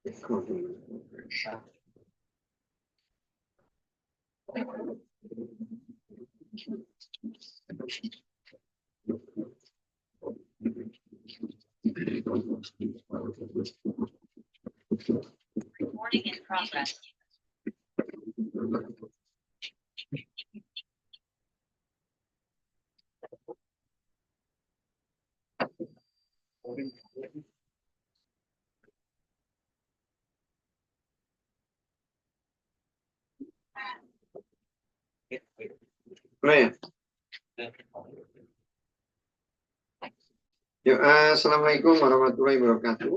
Recording in progress. Assalamualaikum warahmatullahi wabarakatuh.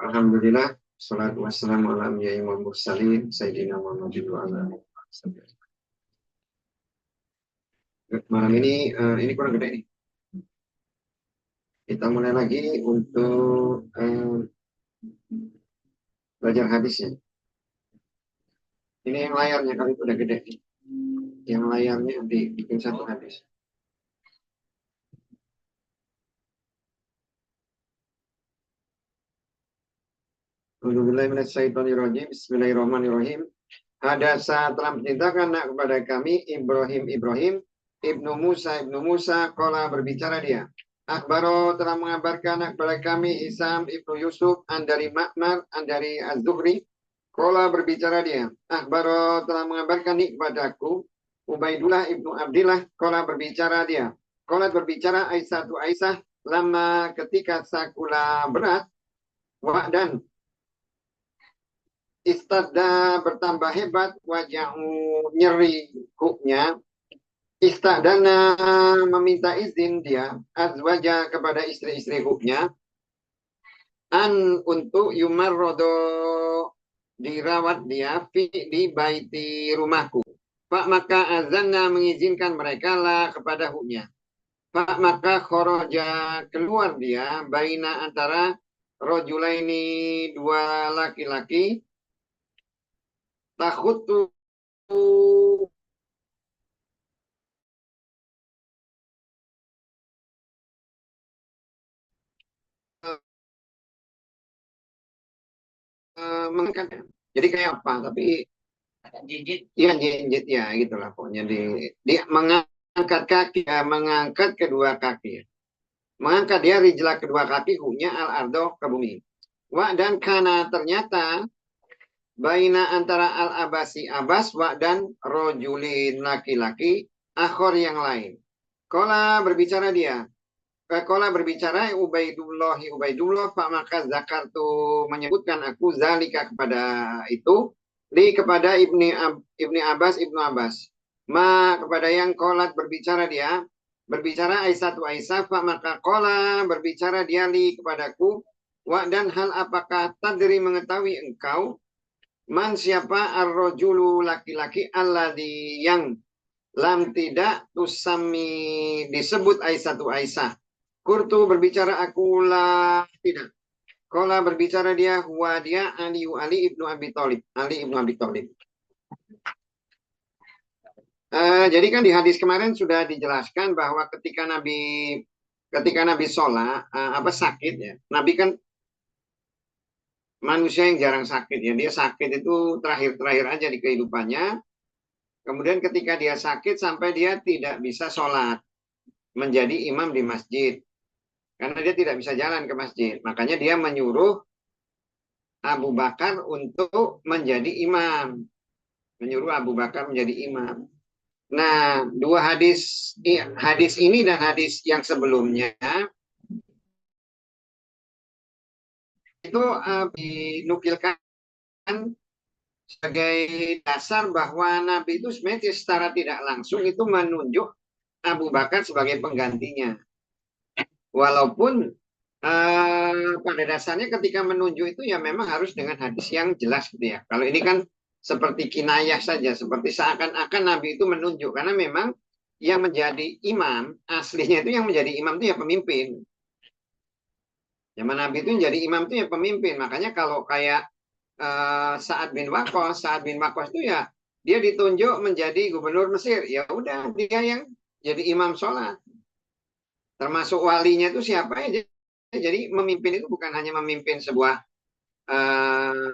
Alhamdulillah, salatu wassalamu ala anbiya'i wal mursalin sayyidina Muhammadin wa ala alihi wasallam. Malam ini kurang gede nih. Kita mulai lagi untuk belajar hadis ya. Ini yang layarnya kali itu udah gede nih. Yang layarnya bikin satu hadis. Bismillahirrahmanirrahim. Hadasa telah menceritakan kepada kami Ibrahim Ibnu Musa qala berbicara dia. Akhbaro telah mengabarkan kepada kami Hisam Ibnu Yusuf dari Ma'mar dari Az-Zuhri qala berbicara dia. Akhbaro telah mengabarkan kepadaku Ubaidullah Ibnu Abdillah qala berbicara dia. Qala berbicara Aisyah lama ketika sakula berat dan istada bertambah hebat wajahu nyeri kuknya istadana meminta izin dia azwaja kepada istri-istri kuknya untuk yumarrodo dirawat dia di baiti rumahku. Pak maka azanna mengizinkan mereka lah kepada huknya. Pak maka khoroja keluar dia baina antara rojulaini dua laki-laki takhutu mengangkat. Jadi kayak apa? Tapi jinjit ya gitulah pokoknya dia mengangkat kaki, mengangkat kedua kaki. Mengangkat dia rijlah kedua kaki hunya al-ardo ke bumi. Dan karena ternyata baina antara al-abasi Abbas dan rojulin laki-laki akhor yang lain. Kola berbicara dia. Kola berbicara Ubaidullah Pak maka zakartu menyebutkan aku zalika kepada itu kepada Ibni Abbas ma kepada yang kolat berbicara dia berbicara Aisyah Pak maka kola berbicara dia kepadaku dan hal apakah tadri mengetahui engkau man siapa ar-rajulu laki-laki alladzi yang lam tidak tusami disebut Aisyah. Kurtu berbicara aku lah tidak. Kola berbicara dia huwa dia Ali ibnu Abi Thalib. Jadi kan di hadis kemarin sudah dijelaskan bahwa ketika Nabi sholat sakit ya. Nabi kan manusia yang jarang sakit ya, dia sakit itu terakhir aja di kehidupannya. Kemudian ketika dia sakit sampai dia tidak bisa sholat, menjadi imam di masjid, karena dia tidak bisa jalan ke masjid. Makanya dia menyuruh Abu Bakar untuk menjadi imam, Nah, dua hadis ini dan hadis yang sebelumnya itu dinukilkan sebagai dasar bahwa Nabi itu sebenarnya secara tidak langsung itu menunjuk Abu Bakar sebagai penggantinya. Walaupun pada dasarnya ketika menunjuk itu ya memang harus dengan hadis yang jelas gitu ya. Kalau ini kan seperti kinayah saja, seperti seakan-akan Nabi itu menunjuk karena memang yang menjadi imam aslinya itu yang menjadi imam itu ya pemimpin. Zaman Nabi itu menjadi imam itu ya pemimpin. Makanya kalau kayak Sa'ad bin Waqqas itu ya dia ditunjuk menjadi gubernur Mesir. Ya udah dia yang jadi imam sholat. Termasuk walinya itu siapa aja. jadi memimpin itu bukan hanya memimpin sebuah eh,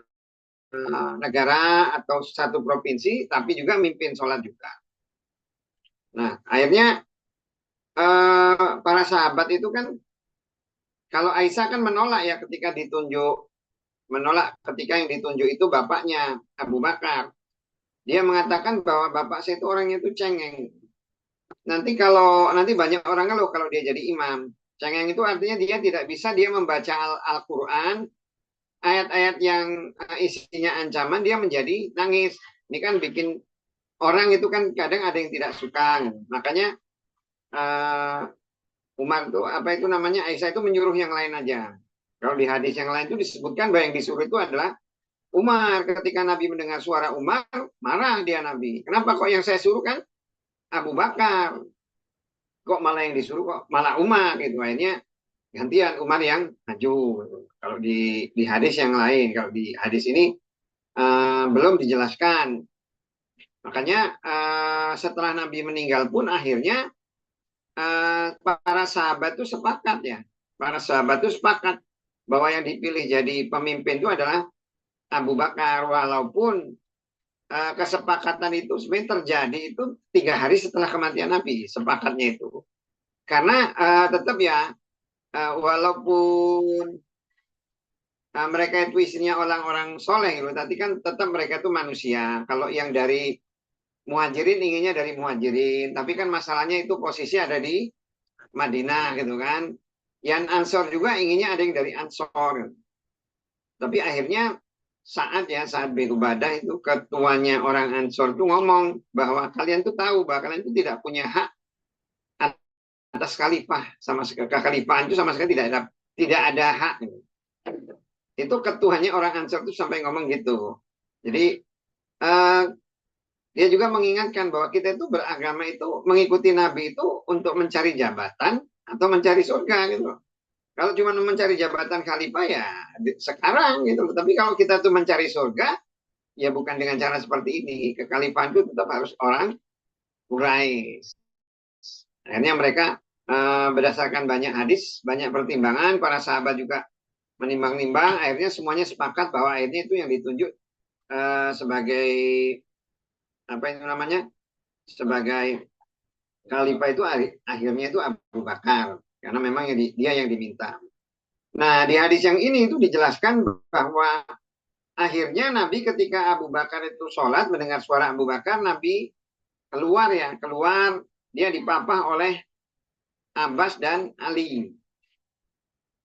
negara atau satu provinsi, tapi juga memimpin sholat juga. Nah, akhirnya para sahabat itu kan, kalau Aisyah kan menolak ya ketika ditunjuk, menolak ketika yang ditunjuk itu bapaknya Abu Bakar. Dia mengatakan bahwa bapak saya itu orangnya itu cengeng. Nanti banyak orang kalau dia jadi imam. Cengeng itu artinya dia tidak bisa dia membaca Al-Quran, ayat-ayat yang isinya ancaman, dia menjadi nangis. Ini kan bikin orang itu kan kadang ada yang tidak suka. Makanya Umar itu apa itu namanya, Aisyah itu menyuruh yang lain aja. Kalau di hadis yang lain itu disebutkan bahwa yang disuruh itu adalah Umar. Ketika Nabi mendengar suara Umar, marah dia Nabi. Kenapa kok yang saya suruh kan Abu Bakar? Kok malah yang disuruh kok malah Umar gitu. Akhirnya gantian Umar yang maju. Kalau di hadis yang lain, kalau di hadis ini belum dijelaskan. Makanya setelah Nabi meninggal pun akhirnya para sahabat itu sepakat ya. Para sahabat itu sepakat bahwa yang dipilih jadi pemimpin itu adalah Abu Bakar, walaupun kesepakatan itu sebenarnya terjadi itu 3 hari setelah kematian Nabi, sepakatnya itu. Karena tetap ya, walaupun mereka itu isinya orang-orang soleh, gitu, tapi kan tetap mereka itu manusia. Kalau yang dari Muhajirin inginnya dari Muhajirin, tapi kan masalahnya itu posisi ada di Madinah gitu kan. Yang Ansor juga inginnya ada yang dari Ansor. Tapi akhirnya saat bin Ubadah itu ketuanya orang Ansor itu ngomong bahwa kalian tuh tahu bahwa kalian itu tidak punya hak atas khalifah, sama sekali kekhalifahan itu sama sekali tidak ada hak. Itu ketuanya orang Ansor itu sampai ngomong gitu. Jadi dia juga mengingatkan bahwa kita itu beragama itu mengikuti Nabi itu untuk mencari jabatan atau mencari surga gitu. Kalau cuma mencari jabatan khalifah ya sekarang gitu. Tapi kalau kita tuh mencari surga, ya bukan dengan cara seperti ini. Kekhalifahan itu tetap harus orang Quraisy. Akhirnya mereka berdasarkan banyak hadis, banyak pertimbangan, para sahabat juga menimbang-nimbang, akhirnya semuanya sepakat bahwa akhirnya itu yang ditunjuk sebagai apa itu namanya, sebagai khalifah itu akhirnya itu Abu Bakar, karena memang dia yang diminta. Nah, di hadis yang ini itu dijelaskan bahwa akhirnya Nabi ketika Abu Bakar itu sholat mendengar suara Abu Bakar, Nabi keluar, dia dipapah oleh Abbas dan Ali.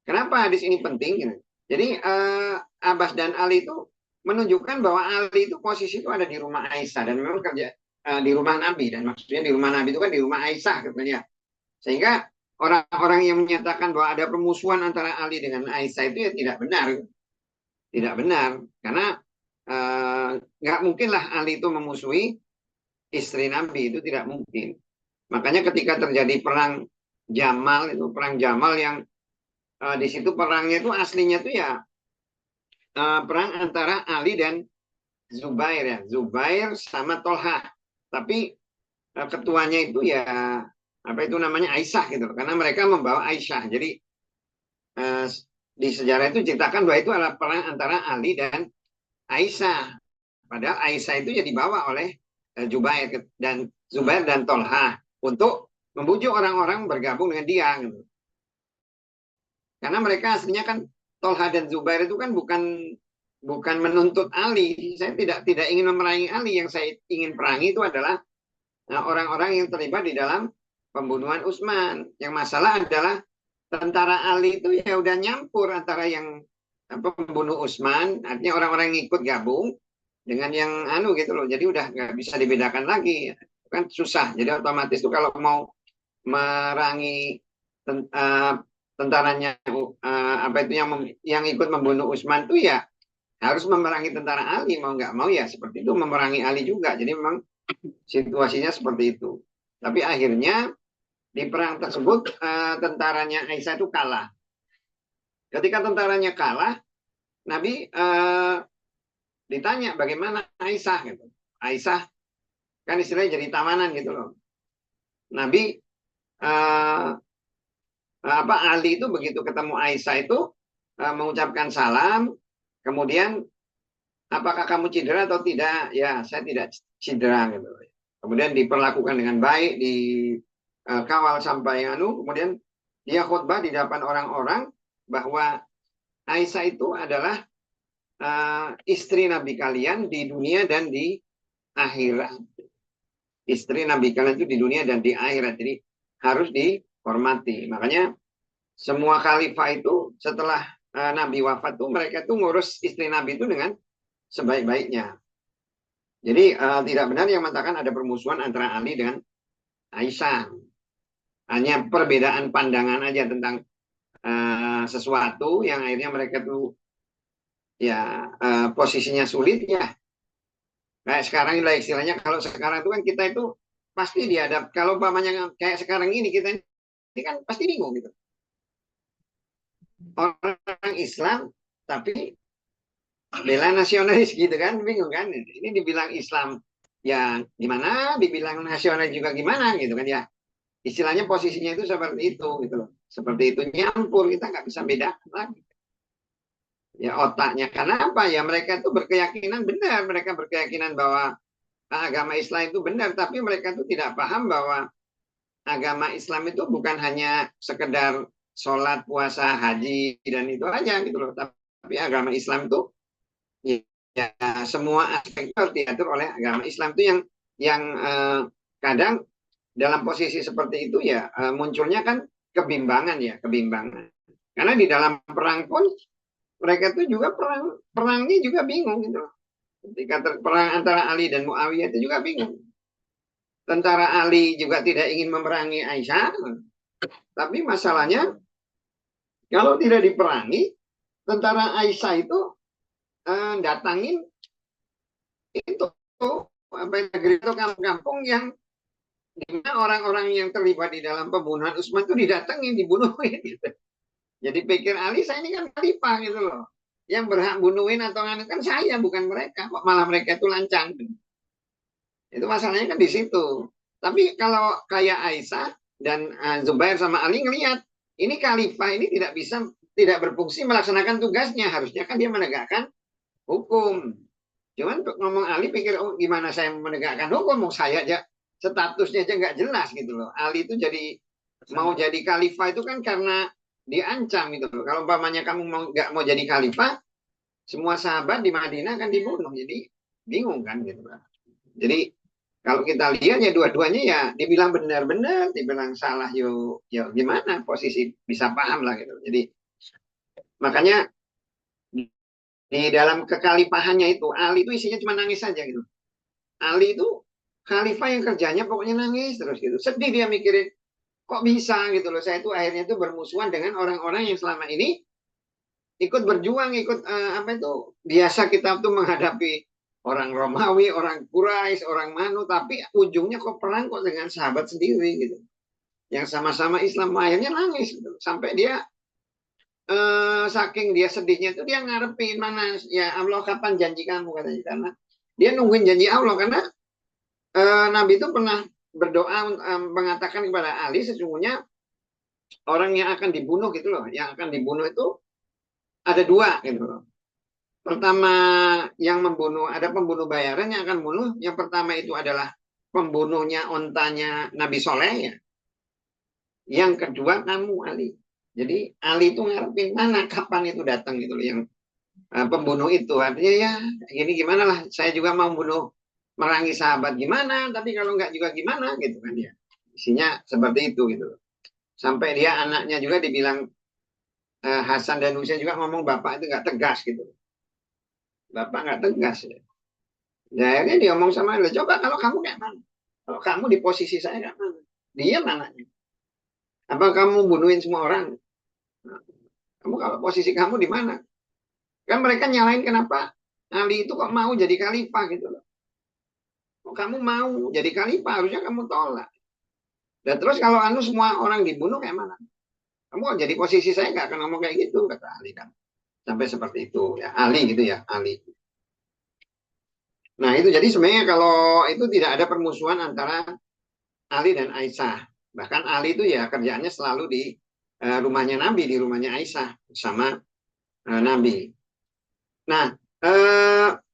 Kenapa hadis ini penting? Jadi Abbas dan Ali itu menunjukkan bahwa Ali itu posisi itu ada di rumah Aisyah dan memang kerja di rumah Nabi, dan maksudnya di rumah Nabi itu kan di rumah Aisyah katanya. Sehingga orang-orang yang menyatakan bahwa ada permusuhan antara Ali dengan Aisyah itu ya tidak benar. Tidak benar, karena nggak mungkinlah Ali itu memusuhi istri Nabi, itu tidak mungkin. Makanya ketika terjadi perang Jamal, itu perang Jamal yang di situ perangnya itu aslinya itu ya perang antara Ali dan Zubair ya, Zubair sama Tolha. Tapi ketuanya itu ya apa itu namanya Aisyah gitu, karena mereka membawa Aisyah. Jadi di sejarah itu ceritakan bahwa itu adalah perang antara Ali dan Aisyah. Padahal Aisyah itu ya dibawa oleh Zubair dan Tolha untuk membujuk orang-orang bergabung dengan dia. Gitu. Karena mereka aslinya kan Tolha dan Zubair itu kan bukan menuntut Ali. Saya tidak ingin memerangi Ali. Yang saya ingin perangi itu adalah orang-orang yang terlibat di dalam pembunuhan Utsman. Yang masalah adalah tentara Ali itu ya udah nyampur antara yang pembunuh Utsman, artinya orang-orang yang ikut gabung dengan yang gitu loh. Jadi udah nggak bisa dibedakan lagi. Kan susah. Jadi otomatis itu kalau mau merangi tentaranya apa itu yang ikut membunuh Utsman itu ya harus memerangi tentara Ali, mau nggak mau ya seperti itu, memerangi Ali juga. Jadi memang situasinya seperti itu. Tapi akhirnya di perang tersebut tentaranya Aisyah itu kalah. Ketika tentaranya kalah, Nabi ditanya bagaimana Aisyah gitu. Aisyah kan istilahnya jadi tawanan gitu loh. Nabi Ali itu begitu ketemu Aisyah itu mengucapkan salam, kemudian apakah kamu cedera atau tidak? Ya, saya tidak cedera gitu. Kemudian diperlakukan dengan baik, dikawal sampai kemudian dia khutbah di depan orang-orang bahwa Aisyah itu adalah istri Nabi kalian di dunia dan di akhirat. Istri Nabi kalian itu di dunia dan di akhirat. Jadi harus dihormati. Makanya semua khalifah itu setelah Nabi wafat tuh mereka tuh ngurus istri Nabi itu dengan sebaik-baiknya. Jadi tidak benar yang mengatakan ada permusuhan antara Ali dengan Aisyah. Hanya perbedaan pandangan aja tentang sesuatu yang akhirnya mereka tuh ya posisinya sulit ya. Kayak sekarang lah istilahnya, kalau sekarang itu kan kita itu pasti dihadap, kalau umpamanya kayak sekarang ini kita ini kan pasti bingung gitu. Orang Islam tapi bela nasionalis gitu kan, bingung kan. Ini dibilang Islam ya gimana, dibilang nasionalis juga gimana gitu kan ya. Istilahnya posisinya itu seperti itu gitu loh. Seperti itu nyampur, kita nggak bisa bedakan lagi. Ya otaknya, karena apa ya, mereka itu berkeyakinan benar, mereka berkeyakinan bahwa agama Islam itu benar, tapi mereka itu tidak paham bahwa agama Islam itu bukan hanya sekedar sholat, puasa, haji dan itu aja gitu loh. Tapi agama Islam itu ya, semua aspek itu harus diatur oleh agama Islam. Itu yang kadang dalam posisi seperti itu ya munculnya kan kebimbangan ya, kebimbangan. Karena di dalam perang pun mereka itu juga perangnya juga bingung gitu. Ketika perang antara Ali dan Muawiyah itu juga bingung. Tentara Ali juga tidak ingin memerangi Aisyah, tapi masalahnya kalau tidak diperangi, tentara Aisyah itu datangin itu apa negeri atau kampung-kampung yang dimana orang-orang yang terlibat di dalam pembunuhan Utsman itu didatengin, dibunuhin gitu. Jadi pikir Ali, saya ini kan khalifah gitu loh. Yang berhak bunuhin atau nganu kan saya, bukan mereka. Kok malah mereka itu lancang. Itu masalahnya kan di situ. Tapi kalau kayak Aisyah dan Zubair sama Ali ngelihat, ini khalifah ini tidak berfungsi melaksanakan tugasnya. Harusnya kan dia menegakkan hukum. Cuman ngomong Ali pikir, oh gimana saya menegakkan hukum? Mau saya aja statusnya aja nggak jelas gitu loh. Ali itu mau jadi khalifah itu kan karena diancam gitu loh. Kalau umpamanya kamu nggak mau jadi khalifah, semua sahabat di Madinah akan dibunuh. Jadi bingung kan gitu loh. Jadi kalau kita lihat ya dua-duanya ya dibilang benar-benar, dibilang salah yo gimana posisi bisa paham lah gitu. Jadi makanya di dalam kekhalifahannya itu Ali itu isinya cuma nangis saja gitu. Ali itu khalifah yang kerjanya pokoknya nangis terus gitu. Sedih dia mikirin kok bisa gitu loh. Saya itu akhirnya itu bermusuhan dengan orang-orang yang selama ini ikut berjuang, ikut apa itu biasa kita tuh menghadapi orang Romawi, orang Quraisy, orang Manu, tapi ujungnya kok perang kok dengan sahabat sendiri gitu. Yang sama-sama Islam, akhirnya nangis gitu. Sampai dia saking dia sedihnya itu dia ngarepin mana ya Allah kapan janji kamu katanya, karena dia nungguin janji Allah karena Nabi itu pernah berdoa mengatakan kepada Ali sesungguhnya orang yang akan dibunuh gitu loh, yang akan dibunuh itu ada dua gitu loh. Pertama yang membunuh, ada pembunuh bayaran yang akan bunuh. Yang pertama itu adalah pembunuhnya ontanya Nabi Soleh ya. Yang kedua kamu Ali. Jadi Ali itu ngarepin mana kapan itu datang gitu loh yang pembunuh itu. Artinya ya gini gimana lah, saya juga mau bunuh merangi sahabat gimana, tapi kalau nggak juga gimana gitu kan ya. Isinya seperti itu gitu. Sampai dia anaknya juga dibilang Hasan dan Husain juga ngomong bapak itu nggak tegas gitu. Bapak nggak tegas ya. Ya akhirnya dia ngomong sama dia, coba kalau kamu kayak mana? Kalau kamu di posisi saya kayak mana? Dia mananya? Apa kamu bunuhin semua orang? Nah, kamu kalau posisi kamu di mana? Kan mereka nyalain kenapa Ali itu kok mau jadi khalifah gitu loh. Kok kamu mau jadi khalifah, harusnya kamu tolak. Dan terus kalau semua orang dibunuh kayak mana? Kamu kok jadi posisi saya nggak akan ngomong kayak gitu, kata Ali kan. Sampai seperti itu ya, Ali gitu ya, Ali. Nah itu jadi sebenarnya kalau itu tidak ada permusuhan antara Ali dan Aisyah. Bahkan Ali itu ya kerjaannya selalu rumahnya Nabi, di rumahnya Aisyah sama Nabi. Nah,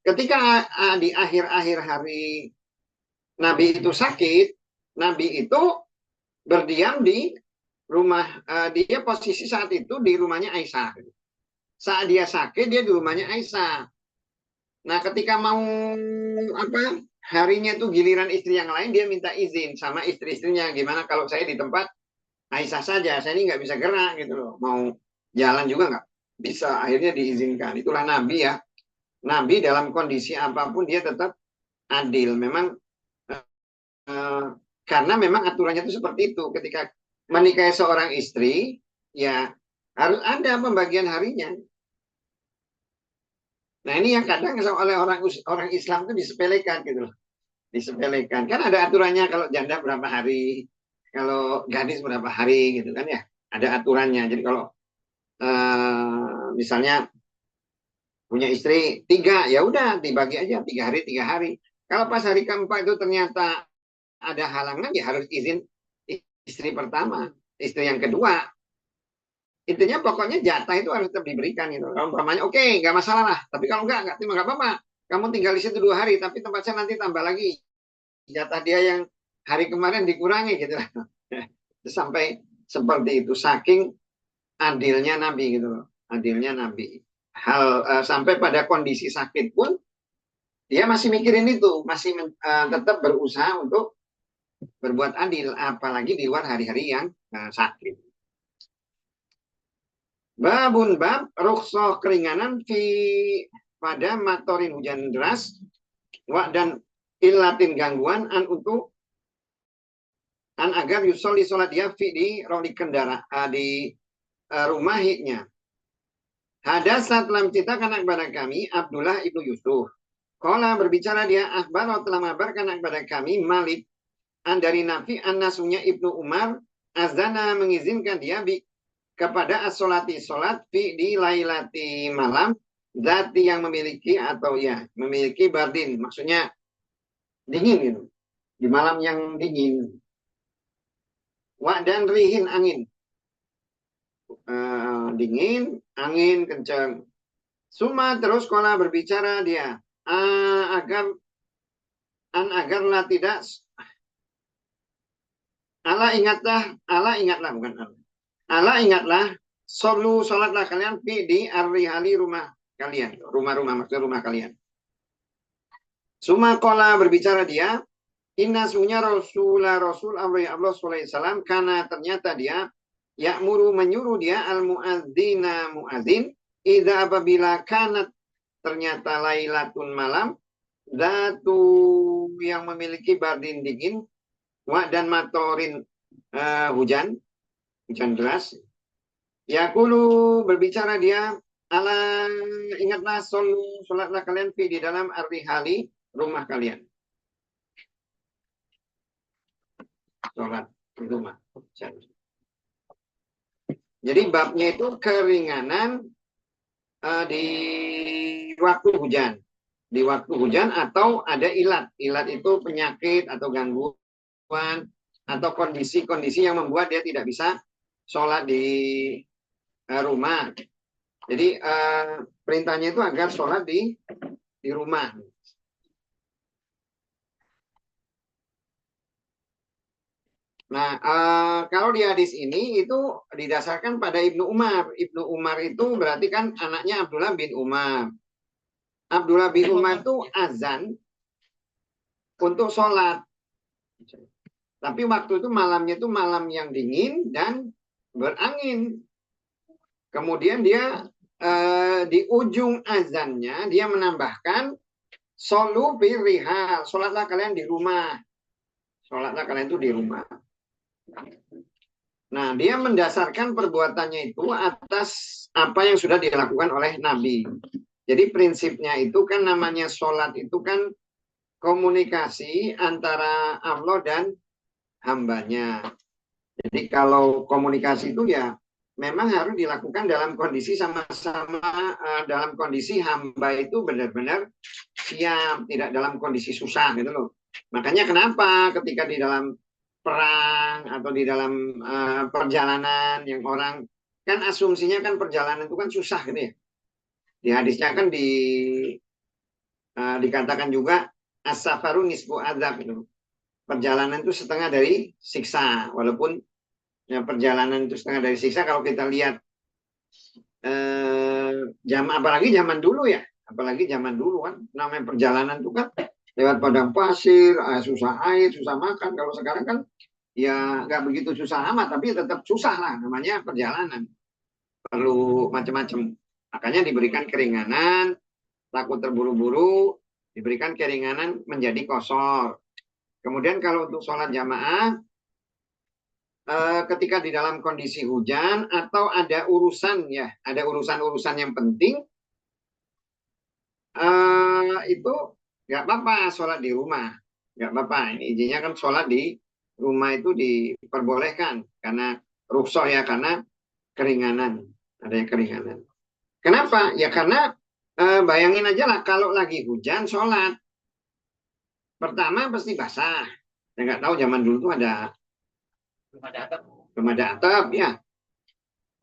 ketika di akhir-akhir hari Nabi itu sakit, Nabi itu berdiam di rumah, dia posisi saat itu di rumahnya Aisyah. Saat dia sakit, dia di rumahnya Aisyah. Nah, ketika mau harinya tuh giliran istri yang lain, dia minta izin sama istri-istrinya. Gimana kalau saya di tempat Aisyah saja, saya ini nggak bisa gerak gitu loh. Mau jalan juga nggak bisa. Akhirnya diizinkan. Itulah Nabi ya. Nabi dalam kondisi apapun dia tetap adil. Memang karena memang aturannya itu seperti itu. Ketika menikahi seorang istri, ya harus ada pembagian harinya. Nah ini yang kadang oleh orang Islam itu disepelekan gitu loh. Disepelekan. Kan ada aturannya kalau janda berapa hari, kalau gadis berapa hari gitu kan ya. Ada aturannya. Jadi kalau misalnya punya istri 3, ya udah dibagi aja 3 hari 3 hari. Kalau pas hari keempat itu ternyata ada halangan, ya harus izin istri pertama, istri yang kedua. Intinya pokoknya jatah itu harus tetap diberikan gitu. Kalau umpamanya oke, nggak masalah lah. Tapi kalau nggak terima nggak apa-apa. Kamu tinggal di situ 2 hari, tapi tempat saya nanti tambah lagi. Jatah dia yang hari kemarin dikurangi gitu. Sampai seperti itu, saking adilnya Nabi gitu loh. Adilnya Nabi. Sampai pada kondisi sakit pun dia masih mikirin itu, masih tetap berusaha untuk berbuat adil, apalagi di luar hari-hari yang sakit. Babun bab rukhsah keringanan pada matorin hujan deras dan ilatin gangguan untuk agar yusoli sholat dia di roli kendara di rumahnya. Hadasat telah menceritakan kepada kami Abdullah ibnu Yusuf. Qala berbicara dia akhbar telah mengabarkan kepada kami Malik dari Nafi an-Nasunya ibnu Umar azana mengizinkan dia kepada as-sholati sholat di lailati malam zati yang memiliki atau ya memiliki bardin, maksudnya dingin gitu, di malam yang dingin. Wa dan rihin angin, dingin, angin kencang. Suma terus kola berbicara dia agarlah tidak Allah ingatlah bukan Allah ingatlah sholatlah kalian di arihali rumah kalian, rumah-rumah maksudnya rumah kalian. Suma kola berbicara dia inna sunya Rasul Allah sallallahu alaihi wasallam karena ternyata dia ya'muru menyuruh dia al muadzina muadzin idza apabila kanat ternyata lailatun malam datu yang memiliki bardin dingin dan matorin hujan deras. Yaqulu berbicara dia ala ingatlah sholatlah kalian di dalam arihali rumah kalian. Sholat di rumah. Jadi babnya itu keringanan di waktu hujan. Di waktu hujan atau ada ilat. Ilat itu penyakit atau gangguan atau kondisi-kondisi yang membuat dia tidak bisa sholat di rumah. Jadi perintahnya itu agar sholat di rumah. Nah, kalau di hadis ini itu didasarkan pada Ibnu Umar. Ibnu Umar itu berarti kan anaknya Abdullah bin Umar. Abdullah bin Umar itu azan untuk sholat. Tapi waktu itu malamnya itu malam yang dingin dan berangin. Kemudian dia di ujung azannya dia menambahkan solu birrihal, sholatlah kalian di rumah. Sholatlah kalian itu di rumah. Nah, dia mendasarkan perbuatannya itu atas apa yang sudah dilakukan oleh Nabi. Jadi prinsipnya itu kan namanya sholat itu kan komunikasi antara Allah dan hambanya. Jadi kalau komunikasi itu ya memang harus dilakukan dalam kondisi sama-sama, dalam kondisi hamba itu benar-benar siap, tidak dalam kondisi susah gitu loh. Makanya kenapa ketika di dalam perang atau di dalam perjalanan yang orang kan asumsinya kan perjalanan itu kan susah gitu ya. Di hadisnya kan dikatakan juga as-safaru nisfu adzab gitu. Perjalanan itu setengah dari siksa. Walaupun ya, perjalanan itu setengah dari siksa kalau kita lihat apalagi zaman dulu ya. Apalagi zaman dulu kan namanya perjalanan itu kan lewat padang pasir, susah air, susah makan. Kalau sekarang kan ya nggak begitu susah amat, tapi tetap susah lah namanya perjalanan. Perlu macam-macam. Makanya diberikan keringanan, takut terburu-buru, diberikan keringanan menjadi qashar. Kemudian kalau untuk sholat jamaah, ketika di dalam kondisi hujan atau ada urusan ya, ada urusan-urusan yang penting, itu nggak apa-apa sholat di rumah, nggak apa-apa. Ini izinnya kan sholat di rumah itu diperbolehkan karena rukhsah ya, karena keringanan, adanya keringanan. Kenapa? Ya karena bayangin aja lah kalau lagi hujan sholat, pertama pasti basah. Saya nggak tahu zaman dulu tuh belum ada atap ya.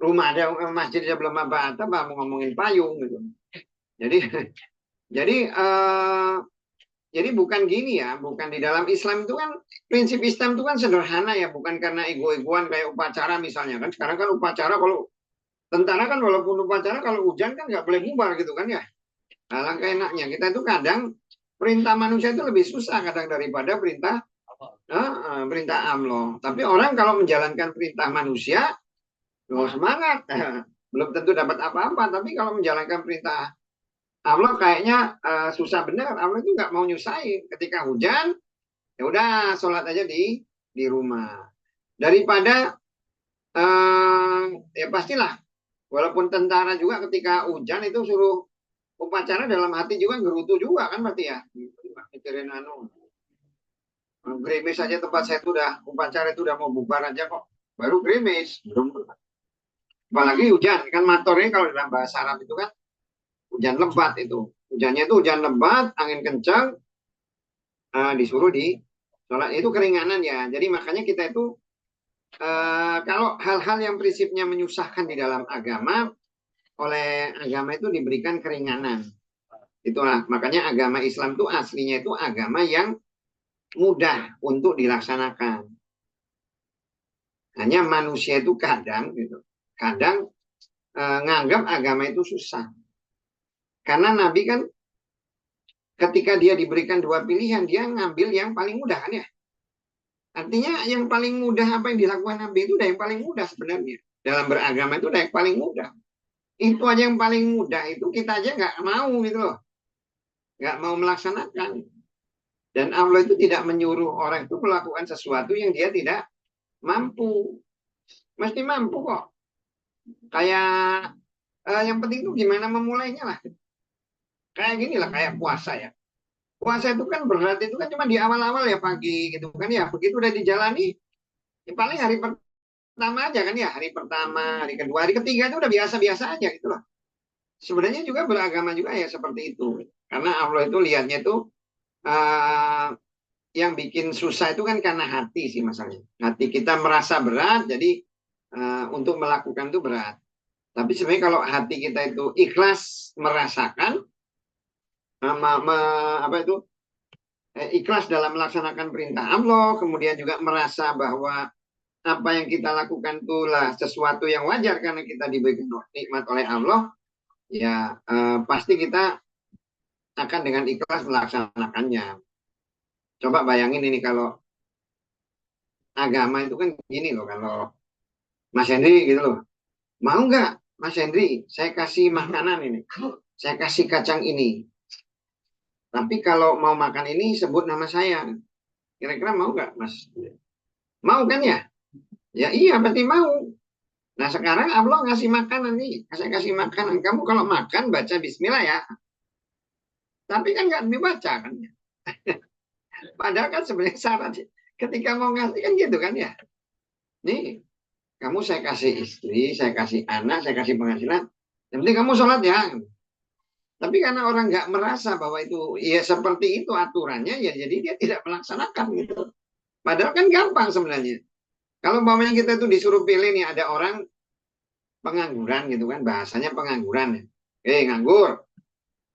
Rumah ada masjid aja belum ada atap, mau ngomongin payung gitu. Jadi bukan gini ya, bukan di dalam Islam itu kan prinsip Islam itu kan sederhana ya, bukan karena ego-egoan kayak upacara misalnya kan. Sekarang kan upacara kalau tentara kan walaupun upacara kalau hujan kan nggak boleh bubar gitu kan ya. Alangkah enaknya kita itu kadang perintah manusia itu lebih susah kadang daripada perintah Allah. Tapi orang kalau menjalankan perintah manusia, semangat. Belum tentu dapat apa-apa, tapi kalau menjalankan perintah Allah kayaknya susah benar. Allah itu nggak mau nyusahin. Ketika hujan, ya udah sholat aja di rumah. Daripada ya pastilah, walaupun tentara juga ketika hujan itu suruh upacara dalam hati juga gerutu juga kan berarti ya. Mikirin gerimis aja tempat saya itu udah upacara itu udah mau bubar aja kok. Baru gerimis, belum. Apalagi hujan kan motornya kalau dalam bahasa Arab itu kan hujan lebat itu. Hujannya itu hujan lebat, angin kencang, disuruh di sholat itu keringanan ya. Jadi makanya kita itu kalau hal-hal yang prinsipnya menyusahkan di dalam agama, oleh agama itu diberikan keringanan. Itulah makanya agama Islam itu aslinya itu agama yang mudah untuk dilaksanakan. Hanya manusia itu kadang nganggap agama itu susah. Karena Nabi kan ketika dia diberikan dua pilihan, dia ngambil yang paling mudah kan ya. Artinya yang paling mudah apa yang dilakukan Nabi itu udah yang paling mudah sebenarnya. Dalam beragama itu udah yang paling mudah. Itu aja yang paling mudah, itu kita aja nggak mau gitu loh. Nggak mau melaksanakan. Dan Allah itu tidak menyuruh orang itu melakukan sesuatu yang dia tidak mampu. Mesti mampu kok. Kayak yang penting itu gimana memulainya lah. Kayak gini lah, kayak puasa ya. Puasa itu kan berat, itu kan cuma di awal-awal ya pagi gitu kan ya. Begitu udah dijalani, ya paling hari pertama aja kan ya. Hari pertama, hari kedua, hari ketiga itu udah biasa-biasa aja gitu loh. Sebenarnya juga beragama juga ya seperti itu. Karena Allah itu lihatnya itu yang bikin susah itu kan karena hati sih masalahnya. Hati kita merasa berat, jadi untuk melakukan itu berat. Tapi sebenarnya kalau hati kita itu ikhlas merasakan, ikhlas dalam melaksanakan perintah Allah, kemudian juga merasa bahwa apa yang kita lakukan itulah sesuatu yang wajar karena kita diberikan nikmat oleh Allah, ya pasti kita akan dengan ikhlas melaksanakannya. Coba bayangin ini kalau agama itu kan gini loh, kalau Mas Henry gitu loh, mau nggak Mas Henry saya kasih makanan ini, saya kasih kacang ini, tapi kalau mau makan ini sebut nama saya, kira-kira mau nggak Mas? Mau kan ya? Ya iya berarti mau. Nah sekarang Allah ngasih makanan nih, saya kasih makanan, kamu kalau makan baca Bismillah ya, tapi kan nggak dibaca kan ya. Padahal kan sebenarnya syarat ketika mau ngasih kan gitu kan ya. Nih, kamu saya kasih istri, saya kasih anak, saya kasih penghasilan. Yang penting kamu sholat ya. Tapi karena orang nggak merasa bahwa itu ya seperti itu aturannya, ya jadi dia tidak melaksanakan gitu. Padahal kan gampang sebenarnya. Kalau umpamanya kita tuh disuruh pilih nih, ada orang pengangguran gitu kan, bahasanya pengangguran ya. Nganggur,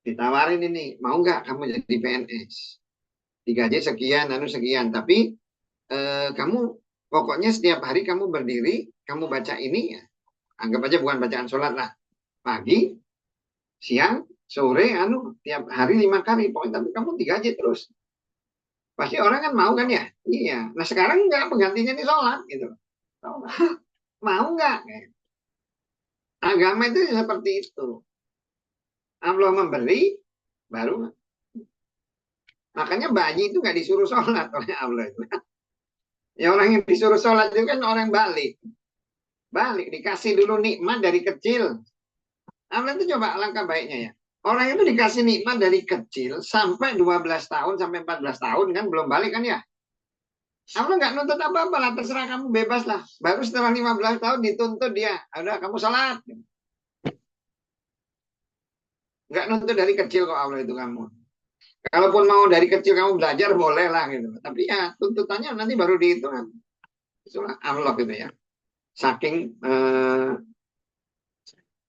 ditawarin ini, mau nggak kamu jadi PNS? Digaji sekian, sekian. Tapi kamu pokoknya setiap hari kamu berdiri, kamu baca ini ya. Anggap aja bukan bacaan sholat lah. Pagi, siang, sore, tiap hari 5 kali. Pokoknya tapi kamu digaji terus. Pasti orang kan mau kan ya? Iya. Nah sekarang enggak, penggantinya ini sholat gitu. Mau nggak? Agama itu seperti itu. Allah memberi, baru. Makanya bayi itu nggak disuruh sholat oleh Allah itu. Ya orang yang disuruh sholat itu kan orang balik. Balik, dikasih dulu nikmat dari kecil. Allah itu coba langkah baiknya ya. Orang itu dikasih nikmat dari kecil sampai 12 tahun, sampai 14 tahun kan belum balik kan ya. Allah nggak nuntut apa-apa lah, terserah kamu bebas lah. Baru setelah 15 tahun dituntut dia. Udah kamu sholat. Nggak nuntut dari kecil kok Allah itu kamu. Kalaupun mau dari kecil kamu belajar boleh lah gitu. Tapi ya tuntutannya nanti baru dihitung. Itulah Allah gitu ya. Saking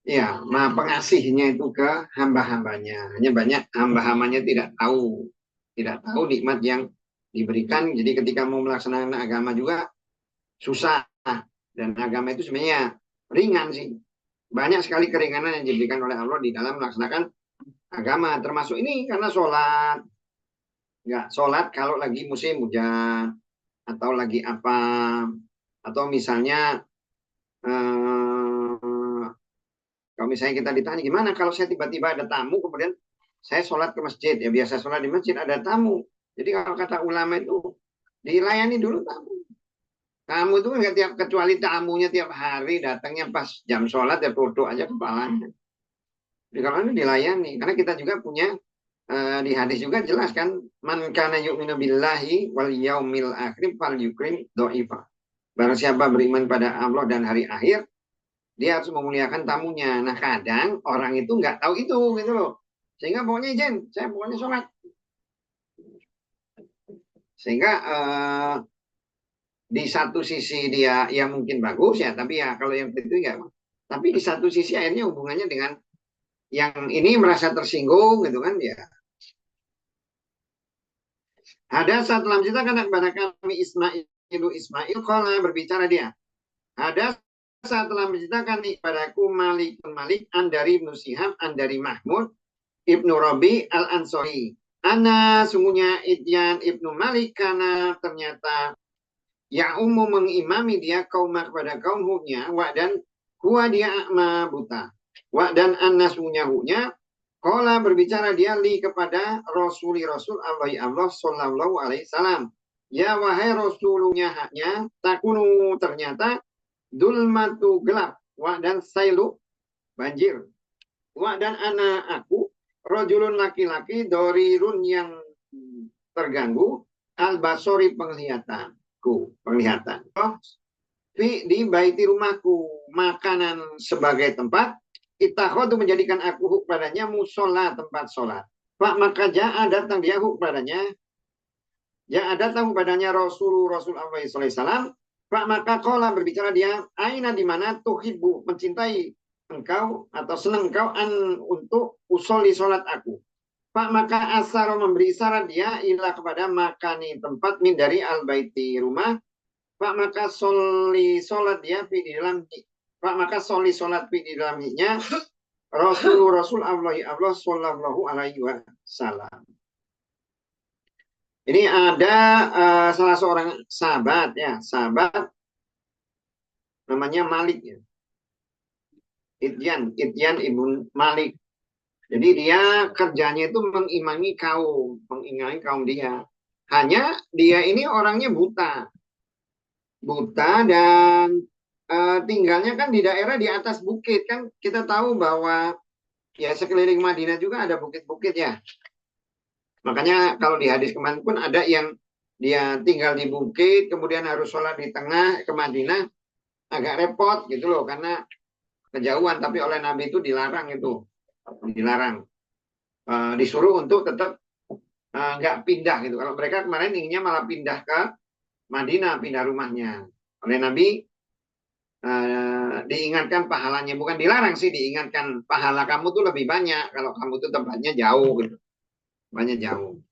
ya maha pengasihnya itu ke hamba-hambanya. Hanya banyak hamba-hambanya tidak tahu nikmat yang diberikan. Jadi ketika mau melaksanakan agama juga susah. Dan agama itu sebenarnya ringan sih. Banyak sekali keringanan yang diberikan oleh Allah di dalam melaksanakan agama. Termasuk ini karena sholat. Nggak sholat kalau lagi musim hujan. Atau lagi apa. Atau misalnya kalau misalnya kita ditanya gimana kalau saya tiba-tiba ada tamu kemudian saya sholat ke masjid, ya biasa sholat di masjid ada tamu. Jadi kalau kata ulama itu dilayani dulu tamu. Tamu itu nggak tiap, kecuali tamunya tiap hari datangnya pas jam sholat ya bodoh aja kepalanya. Jadi kalau ini dilayani, karena kita juga punya di hadis juga jelas kan, man kana yu'minu billahi wal yaumil akhir fal yukrim do'ifa. Barang siapa beriman pada Allah dan hari akhir, dia harus memuliakan tamunya. Nah kadang orang itu nggak tahu itu gitu loh. Sehingga pokoknya izin, saya pokoknya sholat. Sehingga di satu sisi dia ya mungkin bagus ya, tapi ya kalau yang itu ya. Tapi di satu sisi akhirnya hubungannya dengan yang ini merasa tersinggung gitu kan ya. Ada saat dalam cerita kan kepada kami Ismail kalau berbicara dia. Ada saat telah menceritakan kepadaku Malik Andari Ibnu Sihab Andari Mahmud Ibnu Rabi Al-Ansori. Ana sungguhnya Idyan Ibnu Malik karena ternyata ya umum mengimami dia kaum kepada kaum huknya wa dan huwa dia akma buta. Wa dan anna sungguhnya huknya qala berbicara dia li kepada Rasul Allah sallallahu alaihi wasallam. Ya wahai Rasulnya haknya takunu ternyata dulmatu gelap wa dan sailu banjir wa dan anak aku rojulun laki-laki dorirun yang terganggu al-basori penglihatan di baiti rumahku makanan sebagai tempat itakhodu menjadikan aku padanya musola tempat sholat pak maka ja'a datang dia padanya Rasul Allah sallallahu alaihi wasallam. Pak maka kola berbicara dia, aina di mana tuhibbu mencintai engkau atau senang engkau untuk usoli sholat aku. Pak maka asaro memberi isyarat dia ilah kepada makani tempat min dari al baiti rumah. Pak maka soli sholat dia di dalam. Pak maka soli sholat di dalamnya Rasul Allah sallallahu alaihi wasallam. Ini ada salah seorang sahabat namanya Malik ya. Idyan Ibnu Malik. Jadi dia kerjanya itu mengimami kaum dia. Hanya dia ini orangnya buta dan tinggalnya kan di daerah di atas bukit kan. Kita tahu bahwa ya sekeliling Madinah juga ada bukit-bukit ya. Makanya kalau di hadis kemarin pun ada yang dia tinggal di bukit, kemudian harus sholat di tengah ke Madinah, agak repot gitu loh, karena kejauhan. Tapi oleh Nabi itu dilarang disuruh untuk tetap nggak pindah gitu. Kalau mereka kemarin inginnya malah pindah ke Madinah, pindah rumahnya. Oleh Nabi diingatkan pahalanya, bukan dilarang sih, diingatkan pahala kamu tuh lebih banyak kalau kamu tuh tempatnya jauh gitu. Banyak jauh.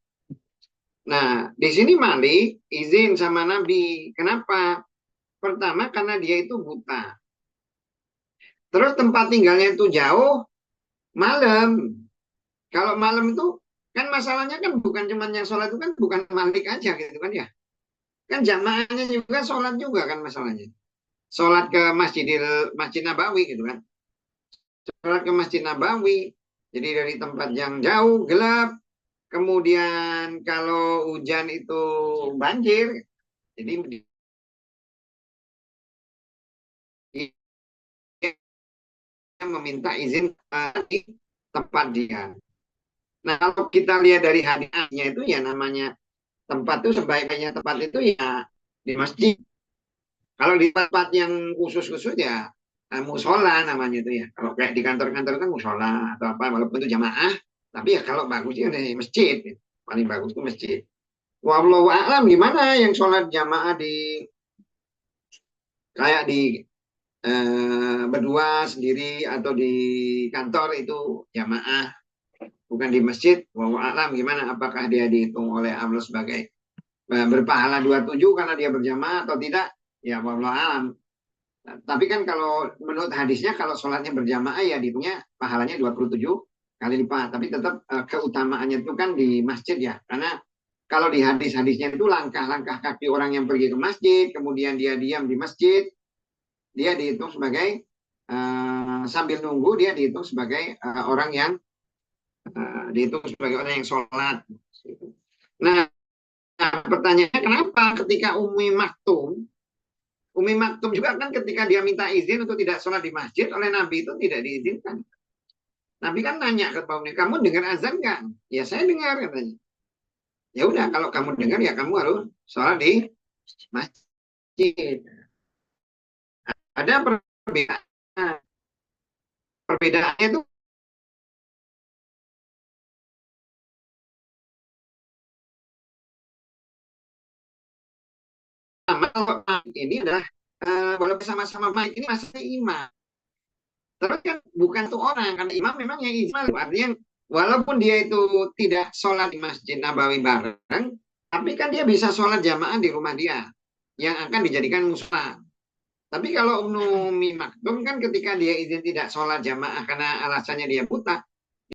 Nah, di sini Malik izin sama Nabi. Kenapa? Pertama karena dia itu buta. Terus tempat tinggalnya itu jauh, malam. Kalau malam itu kan masalahnya kan bukan cuma yang sholat itu kan bukan Malik aja gitu kan ya. Kan jamaahnya juga sholat juga kan masalahnya. Sholat ke Masjid Nabawi gitu kan. Sholat ke Masjid Nabawi. Jadi dari tempat yang jauh, gelap. Kemudian kalau hujan itu banjir. Jadi dia meminta izin di tempat dia. Nah, kalau kita lihat dari hadisnya itu ya namanya tempat itu sebaik-baiknya tempat itu ya di masjid. Kalau di tempat yang khusus-khusus ya musola namanya itu ya. Kalau kayak di kantor-kantor kan musola atau apa walaupun itu jamaah, tapi ya kalau bagusnya di masjid. Paling bagus itu masjid. Wallahu a'lam gimana yang sholat jamaah di kayak di berdua sendiri atau di kantor itu jamaah bukan di masjid. Wallahu a'lam gimana apakah dia dihitung oleh Allah sebagai berpahala 27 karena dia berjamaah atau tidak? Ya wallahu a'lam. Tapi kan kalau menurut hadisnya kalau sholatnya berjamaah ya dihitungnya pahalanya 27 kali lipat. Tapi tetap keutamaannya itu kan di masjid ya. Karena kalau di hadis-hadisnya itu langkah-langkah kaki orang yang pergi ke masjid, kemudian dia diam di masjid, dia dihitung sebagai sambil nunggu dia dihitung sebagai orang yang dihitung sebagai orang yang sholat. Nah, pertanyaannya kenapa ketika Umi Maktum juga kan ketika dia minta izin untuk tidak sholat di masjid oleh Nabi itu tidak diizinkan. Nabi kan nanya ke Umi, kamu dengar azan nggak? Ya saya dengar katanya. Ya udah kalau kamu dengar ya kamu harus sholat di masjid. Ada perbedaan. Perbedaannya itu kalau ini adalah walaupun sama-sama baik ini masih imam. Terus kan bukan tuh orang karena imam memang yang ijma artinya walaupun dia itu tidak sholat di Masjid Nabawi bareng, tapi kan dia bisa sholat jamaah di rumah dia yang akan dijadikan musola. Tapi kalau Umi Maktum kan ketika dia izin tidak sholat jamaah karena alasannya dia buta,